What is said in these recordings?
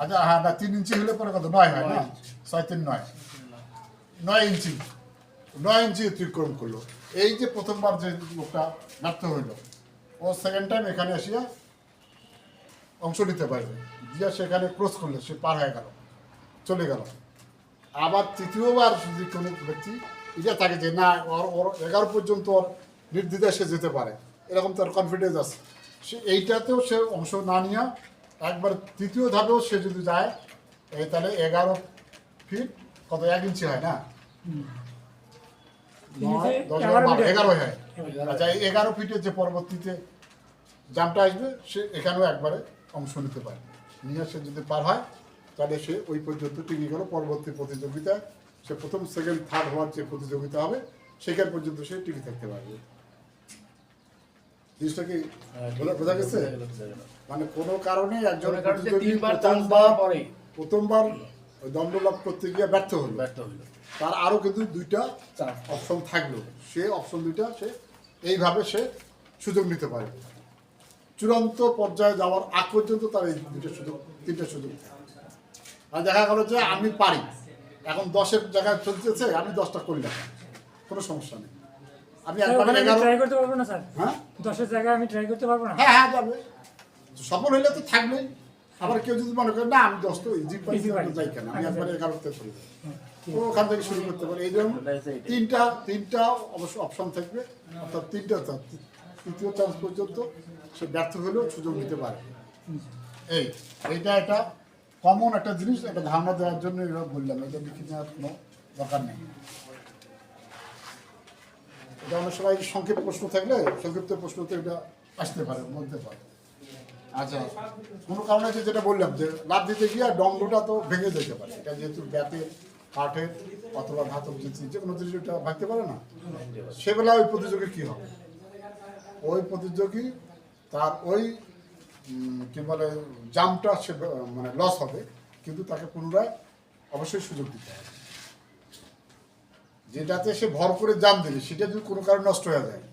আচ্ছা হ্যাঁ না 3 ইঞ্চি হলে পরে কত 9 হয় না 6 3 9 9 ইঞ্চি 9 ইঞ্চি অতিক্রম করলো। এই যে প্রথমবার যে লোকটা ব্যর্থ হইল, ও সেকেন্ড টাইম এখানে আসিয়া অংশ নিতে পারবে, দিয়া সেখানে ক্রস করলে সে পার হয়ে গেল, চলে গেল। আবার তৃতীয়বার যদি কোনো ব্যক্তি এটা থাকে যে না ওর ওর 11 পর্যন্ত ওর নির্দ্বিধায় সে যেতে পারে, এরকম তার কনফিডেন্স আছে, সে এইটাতেও সে অংশ না নিয়ে একবার তৃতীয় ধাপেও সে যদি যায়, এই তাহলে 11 ফিট কত 1 ইঞ্চি হয় না 9 10 11 হয়। আচ্ছা এই 11 ফিটের যে পরবর্তীতে জামটা আসবে সে এখানেও একবারে অংশ নিতে পারে, নিয়ে সে যদি পার হয় তাহলে সে ওই পর্যন্ত টিকে গেল। পরবর্তী প্রতিযোগিতায় সে প্রথম সেকেন্ড থার্ড হওয়ার যে প্রতিযোগিতা হবে সেখান পর্যন্ত সে টিকে থাকতে পারবে। জিনিসটা কি বোঝা গেছে? মানে কোনো কারণে একজন প্রতিযোগী প্রথমবার ওই দণ্ড লাভ করতে গিয়ে ব্যর্থ হলো, তার আরও কিন্তু 2টা অপশন থাকলো, সে অপশন 2টা সে এইভাবে সে সুযোগ নিতে পারবে। চূড়ান্ত পর্যায়ে যাওয়ার আগ পর্যন্ত তার এই 2টা সুযোগ 3টা সুযোগ থাকে। আর দেখা গেল যে আমি পারি, এখন 10-এর জায়গায় চলতেছে, আমি 10টা করলাম, কোনো সমস্যা নেই। আমি একবারে 11 ট্রাই করতে পারবো না স্যার? হ্যাঁ 10-এর জায়গায় আমি ট্রাই করতে পারবো না? হ্যাঁ হ্যাঁ যাবে, সফল হইলে তো থাকবেই। আবার কেউ যদি মনে করে না আমি 10 তো ইজি পাইছি, যাই কেন আমি একবারে 11তে চলে যাই, ওখান থেকে শুরু করতে পারি। এই জন্য তিনটা অবশ্য অপশন থাকবে, অর্থাৎ 3টা তৃতীয় চান্স পর্যন্ত সে ব্যর্থ হলেও সুযোগ নিতে পারে। এইটা একটা কমন একটা জিনিস, একটা ধারণা দেওয়ার জন্য এভাবে বললাম, এটা লিখে নেওয়ার কোনো দরকার নেই। এটা অনেক সময় সংক্ষিপ্ত প্রশ্ন থাকলে সংক্ষিপ্ত প্রশ্নতে এটা আসতে পারে, বলতে পারে। আচ্ছা কোনো কারণে যেটা বললাম যে লাভ দিতে গিয়ে দণ্ডটা তো ভেঙে যেতে পারে, এটা যেহেতু ব্যাপের কাঠের অথবা ধাতব যে কোনো জিনিস ওটা ভাঙতে পারে না, সেবেলা ওই প্রতিযোগী কী হবে, ওই প্রতিযোগী তার ওই কী বলে জামটা সে মানে লস হবে, কিন্তু তাকে পুনরায় অবশ্যই সুযোগ দিতে হবে। যেটাতে সে ভর করে জাম দেবে সেটা যদি কোনো কারণে নষ্ট হয়ে যায়,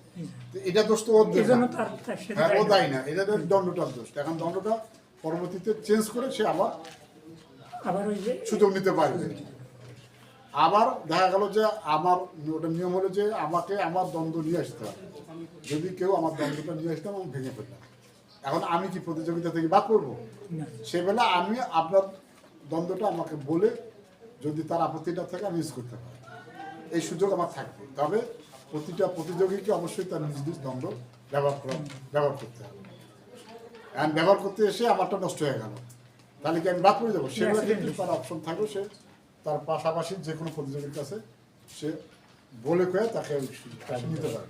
এটা দোষ তো ওর, হ্যাঁ ও দায়ী না, এটা দণ্ডটার দোষ। এখন দণ্ডটা পরবর্তীতে চেঞ্জ করে সে আবার সুযোগ নিতে পারবে। আবার দেখা গেল যে আমার ওটা নিয়ম হলো যে আমাকে আমার দ্বন্দ্ব নিয়ে আসতে হবে, যদি কেউ আমার দ্বন্দ্বটা নিয়ে আসতাম আমি ভেঙে ফেললাম, এখন আমি কি প্রতিযোগিতা থেকে বাদ করবো? সেবেলা আমি আপনার দ্বন্দ্বটা আমাকে বলে যদি তার আপত্তিটা থাকে আমি ইউজ করতে পারি, এই সুযোগ আমার থাকবে। তবে প্রতিটা প্রতিযোগীকে অবশ্যই তার নিজ নিজ দ্বন্দ্ব ব্যবহার করতে হবে। আর ব্যবহার করতে এসে আমারটা নষ্ট হয়ে গেল, তাহলে কি আমি বাদ করে যাবো? সেগুলো কিন্তু তার অপশন থাকবে, সে তার পাশাপাশি যে কোনো প্রতিযোগীর কাছে সে বলে কয়ে তাকে নিতে পারে,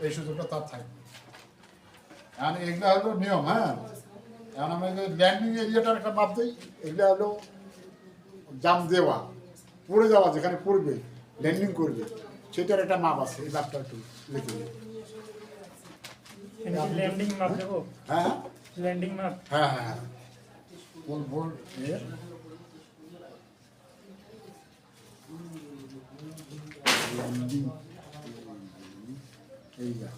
এই সুযোগটা তার থাকবে। এখন এগুলো হলো নিয়ম। হ্যাঁ এখন আমি ল্যান্ডিং এরিয়াটার একটা মাপ দিই, এগুলো হলো জাম দেওয়া, পড়ে যাওয়া, যেখানে পড়বে ল্যান্ডিং করবে সেটার একটা মাপ আছে, এই মাপটা একটু লিখে দিই। ল্যান্ডিং মাপ দেবো? হ্যাঁ ল্যান্ডিং মাপ, হ্যাঁ হ্যাঁ হ্যাঁ বল ল্যান্ডিং এইটা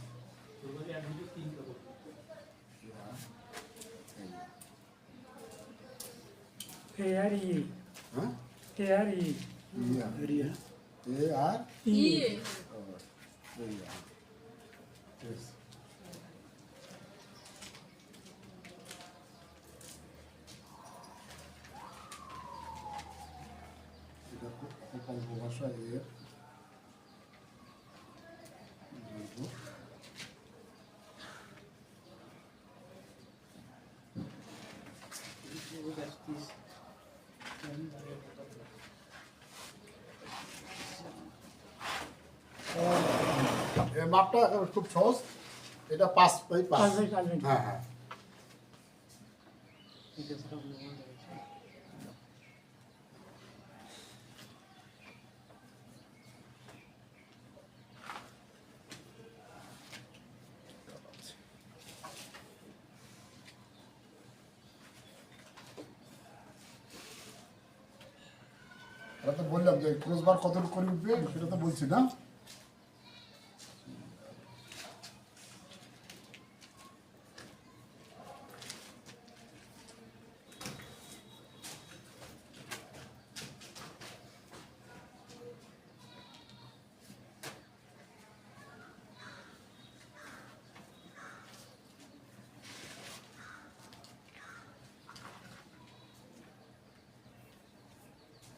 মাপটা খুব সহজ, এটা 5x5। হ্যাঁ হ্যাঁ এটা তো বললাম যে ক্রসবার কতটুকু করে উঠবে সেটা তো বলছি না।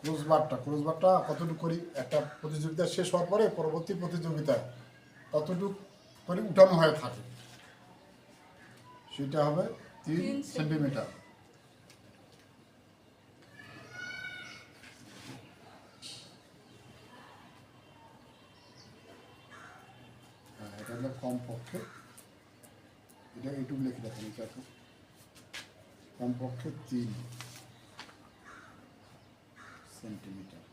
ক্লোজ বারটা কতটুকু করি একটা প্রতিযোগিতা শেষ হওয়ার পরে পরবর্তী প্রতিযোগিতায় কতটুকু করে উঠানো হয়ে থাকে সেটা হবে 3 সেন্টিমিটার। এটা হলো কমপক্ষে, এটা এইটুকু লিখে রাখেন, এটা তো কমপক্ষে 3 সেন্টিমিটার।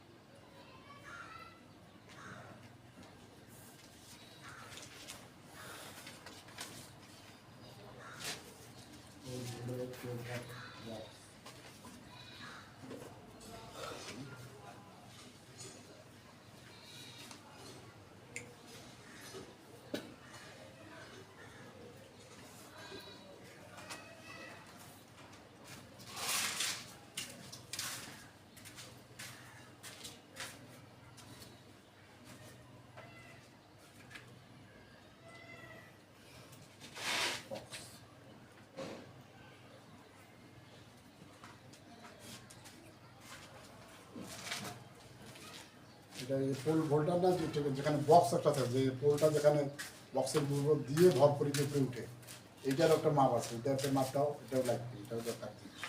এটা এই পোল ভোল্টার না, যেখানে বক্স একটা থাকে, যে পোলটা যেখানে বক্সের উপর দিয়ে ভর করে যে উপরে উঠে, এইটার একটা মাপ আছে, এটা একটা মাপটাও এটাও লাগবে, এটাও দরকার জিনিস।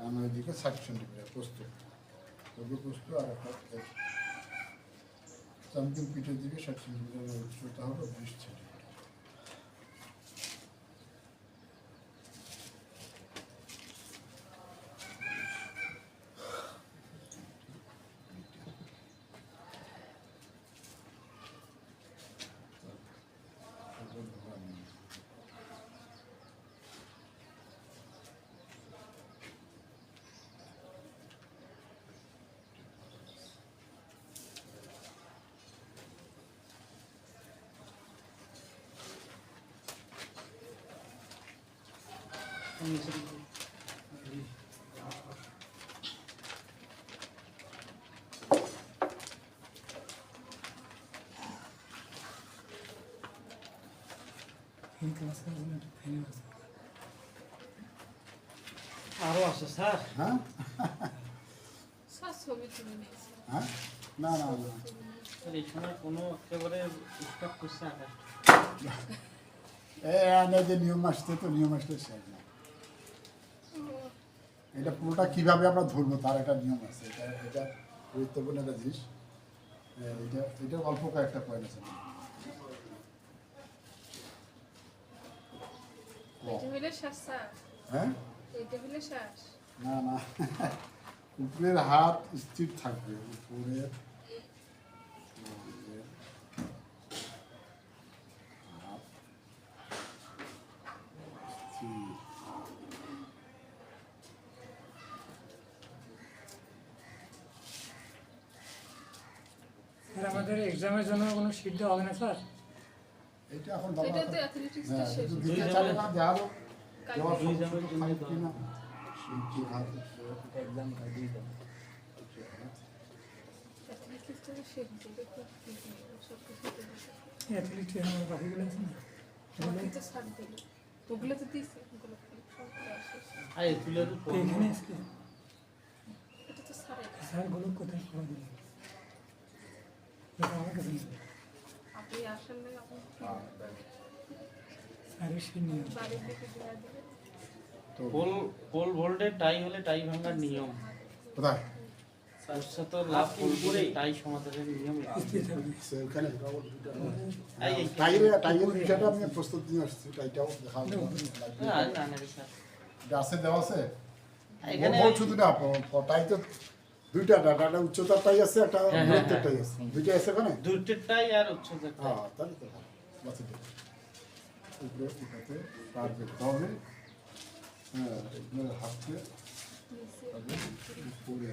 আমার এদিকে 60 সেন্টিমিটার প্রস্তুত, প্রস্তুত আর একটা চামকিন পিঠের দিকে 60 সেন্টিমিটার উচ্চতা হবে 20 সেন্টিমিটার। আরো আছে স্যার। হ্যাঁ স্যার ছবি তুলে নিয়েছি। হ্যাঁ, না না না, স্যার এই সময় কোনো একেবারে স্টক করছে আকাশ। যে নিয়ম আসছে, তো নিয়ম আসলে শেষ না। এটা পুরোটা কিভাবে আমরা ধরবো তার একটা নিয়ম আছে, এটা এটা গুরুত্বপূর্ণ একটা জিনিস। এটা এটা অল্প কয়েকটা পয়েন্ট আছে। এটা হইলে শ্বাস স্যার, হ্যাঁ, এটা হইলে শ্বাস। না না, উপরের হাত স্থির থাকবে, উপরের হাত স্থির। স্যার আমাদের এক্সামের জন্য কোনো শীট দেওয়া হবে না স্যার? এটা এখন এটা তো অ্যাথলেটিক্সটা হ্যাঁ, শেষ। কিন্তু দিতে চাইলে না, দেওয়ারও দেওয়ার দুই সমস্যা জামের জন্য থাকবে কিনা। শিল্পী হাত অ্যাথলেটিক্সটা তো শেষ, এটা তো সব কিছু তো দিছে। অ্যাথলিট আমার বাকিগুলো আছে না, বাকি তো স্যার দিল, ওগুলো তো দিছে, ওগুলো সব শেষ। আর এগুলো তো তো এখানে আজকে এটা তো স্যারের স্যারগুলো কোথায় পাওয়া যাবে? এটা আমার কাছে নেই। আপনি আসলে আপনি স্যারের সেই নিয়ম। বাড়ির দিকে দেওয়া দিলে তো পোল ভোল্টের টাই হলে টাই ভাঙার নিয়ম। কোথায় উচ্চত লাভ পোল ভোল্টে টাই সমাধানের নিয়ম। স্থির থাকবে। ওখানে এই টাইয়ের বিষয়টা আমি প্রস্তুত নিয়ে আসছি, টাইটাও দেখা হবে। না না স্যার, এটা আছে, দেওয়া আছে। এখানে ভোট শুধু না, টাই তো দুইটা ডাটা, একটা উচ্চতারটাই আছে, একটা হ্যাঁ, হ্যাঁ, দূরত্বেরটাই আছে, দুইটাই আছে ওখানে। দুইটাই আর উচ্চতাটা হ্যাঁ, তাহলে তো ভালো। বাচ্চা দেখো। উপরে উঠাতে পারবে তবে, হ্যাঁ, এগুলো হাতকে আগে উপরে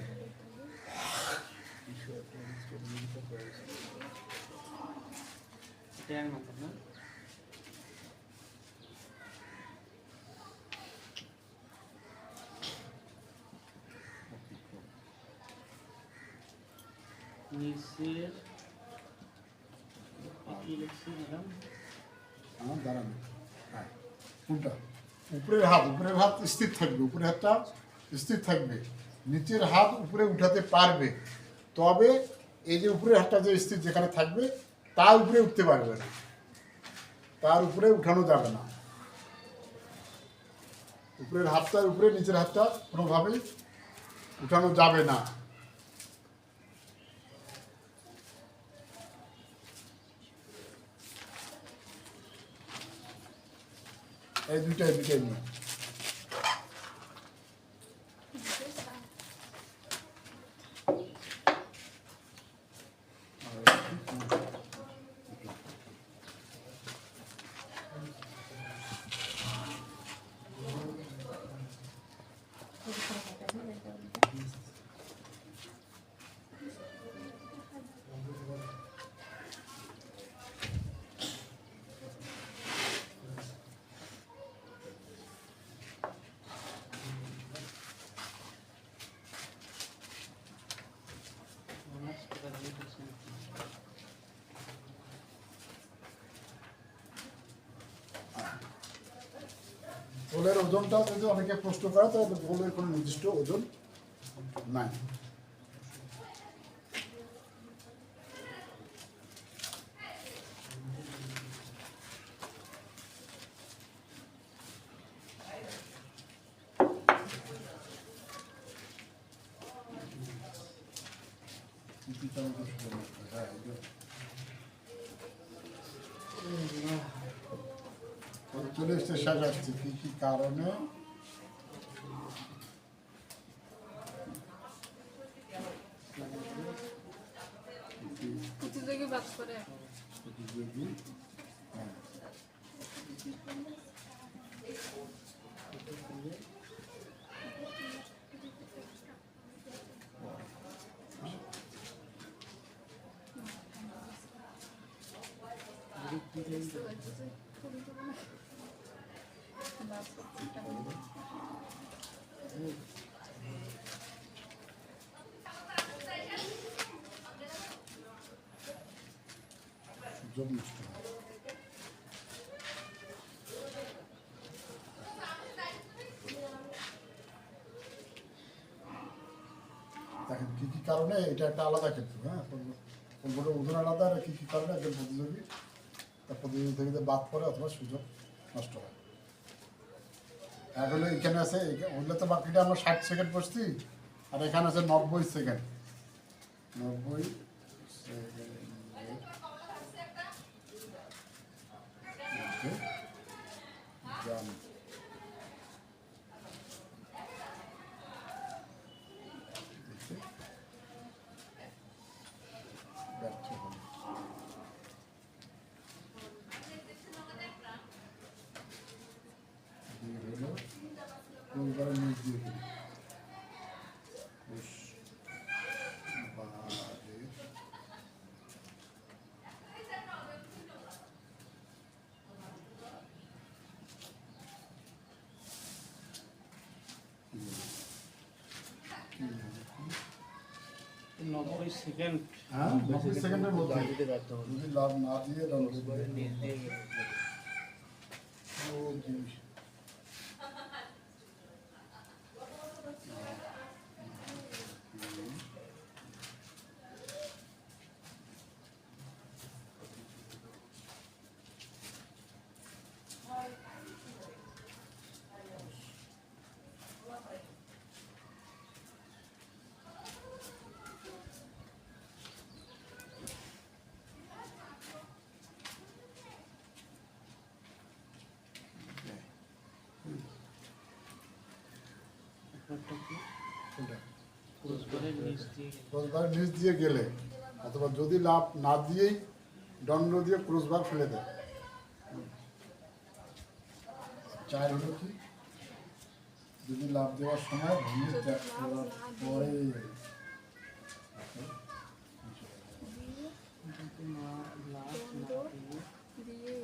এটার মতো না নিচের কি লিখছি ম্যাডাম আমার দাঁড়ানো। হ্যাঁ, কোনটা? উপরের হাত স্থির থাকবে, উপরের হাতটা স্থির থাকবে, নিচের হাত উপরে উঠাতে পারবে, তবে এই যে উপরের হাতটা যে স্থির যেখানে থাকবে তার উপরে উঠতে পারবে না, তার উপরে উঠানো যাবে না। উপরের হাতটার উপরে নিচের হাতটা কোনোভাবেই উঠানো যাবে না। এই দুইটাই নিয়ে গোলের ওজনটা যদি অনেকে প্রশ্ন করে তাহলে গোলের কোনো নির্দিষ্ট ওজন নাই। চলে এসছে শেষ আসছে কি কি কারণে প্রতিযোগী বাদ করে প্রতিযোগী, হ্যাঁ, সুযোগ নষ্ট হয়। দেখেন কি কি কারণে, এটা একটা আলাদা ক্ষেত্র, হ্যাঁ, কোনগুলো ওজন আলাদা আর কি কি কারণে একজন প্রতিযোগী তার প্রতিযোগী থেকে বাদ পড়ে অথবা সুযোগ নষ্ট হয়। এখন এখানে আছে, ওগুলো তো বাকিটা আমরা 60 সেকেন্ড বসছি, আর এখানে আছে 90 সেকেন্ড, 90 সেকেন্ডের মধ্যে জাম্প ব্যর্থ হলো। দিয়ে হলো কোনবারে নিচ দিয়ে ফেলি। পুশ বারে কি হলো? 90 সেকেন্ড হ্যাঁ, 90 সেকেন্ডের মধ্যে যদি লাভ না দিয়ে ও জিনিস ব্যাপারটা কি কোনটা? ক্রসবারের নিচ দিয়ে ক্রসবার নিচ দিয়ে গেলে অথবা যদি লাভ না দিয়েই দণ্ড দিয়ে ক্রসবার ফেলে দেয়। 4 হলো কি যদি লাভ দেওয়ার সময় ভূমি ত্যাগ করার পরে কিন্তু না লাভ না দিয়ে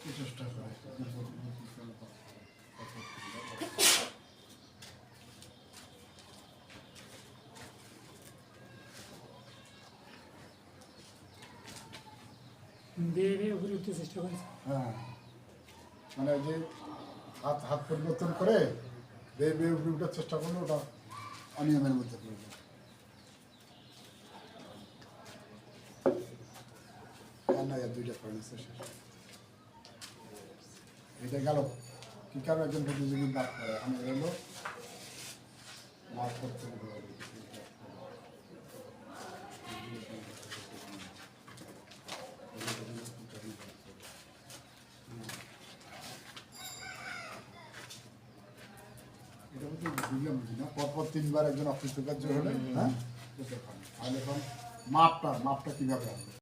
দিয়ে চেষ্টা করে বেয়ে উপরে উঠতে চেষ্টা করেছে। হ্যাঁ মানে যে হাত হাত পরিবর্তন করে বেয়ে বেয়ে উপরে উঠার চেষ্টা করলে ওটা অনিয়মের মধ্যে পড়বে। না আর 2টা পয়েন্ট শেষ। এটা গেল কি কারণে একজন প্রতিযোগী বাদ করে আমি এলো মার্ক করতে হবে। এটা হচ্ছে বুঝলাম না পরপর 3বার একজন অকৃতকার্য হলে হ্যাঁ তাহলে এখন মাপটা কিভাবে হবে।